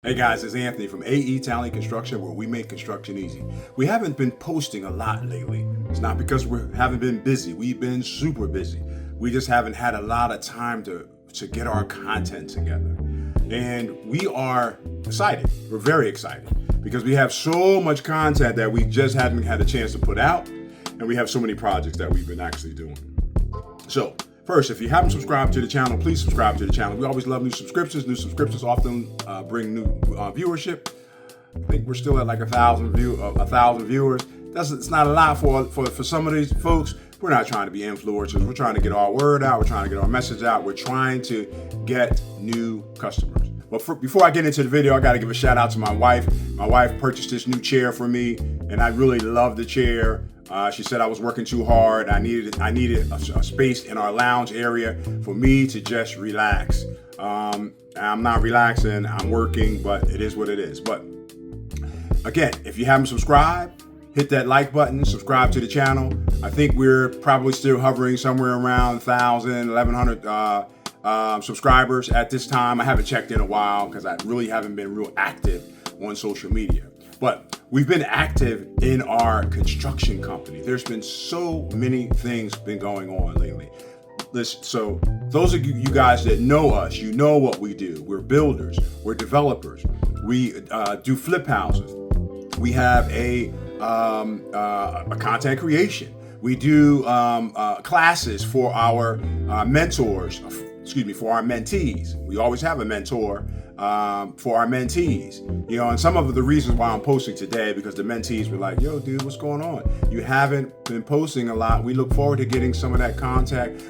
Hey guys, it's Anthony from AE Talley Construction, where we make construction easy. We haven't been posting a lot lately. It's not because we haven't been busy. We've been super busy. We just haven't had a lot of time to get our content together. And we are excited. We're very excited because we have so much content that we just hadn't had a chance to put out. And we have so many projects that we've been actually doing. So, first, if you haven't subscribed to the channel, please subscribe to the channel. We always love new subscriptions. New subscriptions often bring new viewership. I think we're still at like 1,000 viewers. It's not a lot for some of these folks. We're not trying to be influencers. We're trying to get our word out. We're trying to get our message out. We're trying to get new customers. But before I get into the video, I got to give a shout out to my wife. My wife purchased this new chair for me, and I really love the chair. She said I was working too hard. I needed a space in our lounge area for me to just relax. I'm not relaxing, I'm working, but it is what it is. But again, if you haven't subscribed, hit that like button, subscribe to the channel. I think we're probably still hovering somewhere around 1,000, 1,100 subscribers at this time. I haven't checked in a while because I really haven't been real active on social media. But we've been active in our construction company. There's been so many things been going on lately. So those of you guys that know us, you know what we do. We're builders, we're developers. We do flip houses. We have a content creation. We do classes for our mentors, for our mentees. We always have a mentor for our mentees, and some of the reasons why I'm posting today, because the mentees were like, yo, dude, what's going on? You haven't been posting a lot. We look forward to getting some of that content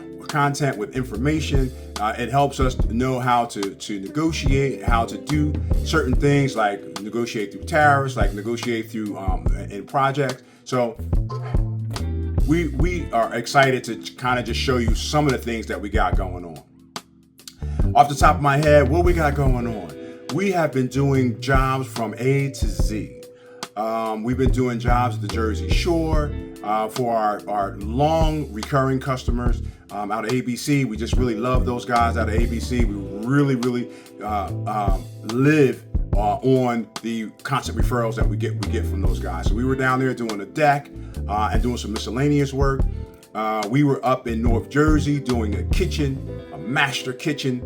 with information. It helps us know how to negotiate, how to do certain things, like negotiate through tariffs, like negotiate through in projects. So we are excited to kind of just show you some of the things that we got going on. Off the top of my head, what we got going on? We have been doing jobs from A to Z. We've been doing jobs at the Jersey Shore for our long recurring customers out of ABC. We just really love those guys out of ABC. We really live on the constant referrals that we get from those guys. So we were down there doing a deck and doing some miscellaneous work. We were up in North Jersey doing a kitchen, a master kitchen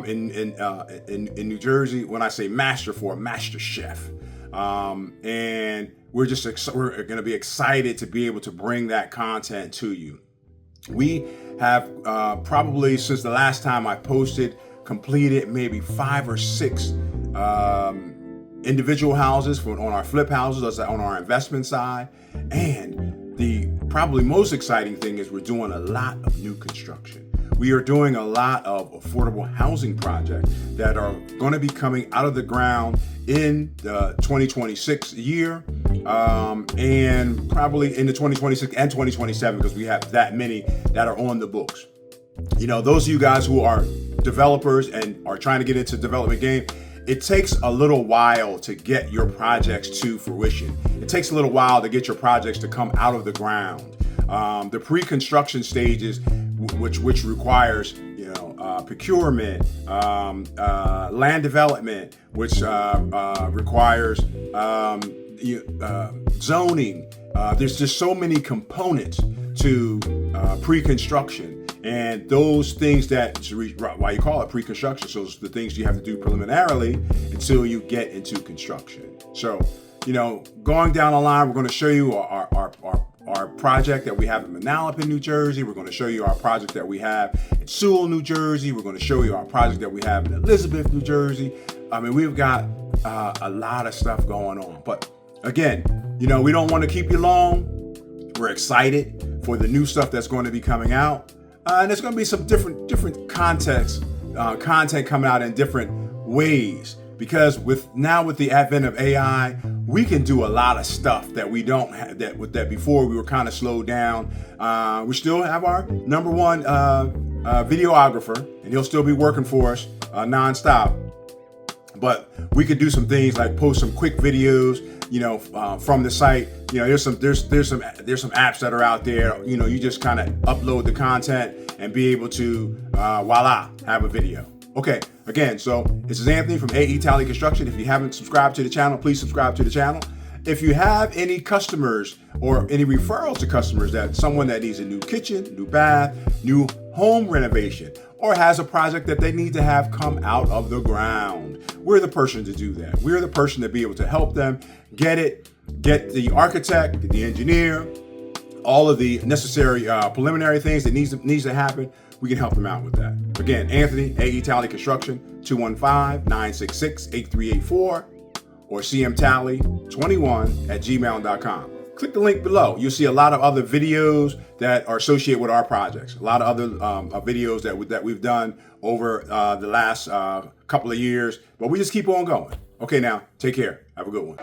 in New Jersey. When I say master, for a master chef. And we're going to be excited to be able to bring that content to you. We have probably, since the last time I posted, completed maybe 5 or 6 individual houses on our flip houses, on our investment side. And the probably most exciting thing is we're doing a lot of new construction. We are doing a lot of affordable housing projects that are going to be coming out of the ground in the 2026 year, and probably in the 2026 and 2027, because we have that many that are on the books. Those of you guys who are developers and are trying to get into the development game, it takes a little while to get your projects to fruition. It takes a little while to get your projects to come out of the ground. The pre-construction stages, which requires procurement, land development, which requires zoning. There's just so many components to pre-construction. And those things why you call it pre-construction, so it's the things you have to do preliminarily until you get into construction. So, going down the line, we're going to show you our project that we have in Manalapan, New Jersey. We're going to show you our project that we have in Sewell, New Jersey. We're going to show you our project that we have in Elizabeth, New Jersey. I mean, we've got a lot of stuff going on. But again, we don't want to keep you long. We're excited for the new stuff that's going to be coming out. And there's going to be some different content coming out in different ways, because with the advent of AI, we can do a lot of stuff that we don't have that before we were kind of slowed down. We still have our number one videographer, and he'll still be working for us nonstop. But we could do some things like post some quick videos, from the site. There's some apps that are out there. You just kind of upload the content and be able to voila, have a video. Okay, again, so this is Anthony from AE Talley Construction. If you haven't subscribed to the channel, please subscribe to the channel. If you have any customers or any referrals to customers, that someone that needs a new kitchen, new bath, new home renovation, or has a project that they need to have come out of the ground, we're the person to do that. We're the person to be able to help them get the architect, the engineer, all of the necessary preliminary things that needs to happen. We can help them out with that. Again, Anthony, AE Talley Construction, 215-966-8384 or cmtalley21@gmail.com. Click the link below. You'll see a lot of other videos that are associated with our projects. A lot of other videos that we've done over the last couple of years, but we just keep on going. Okay, now, take care. Have a good one.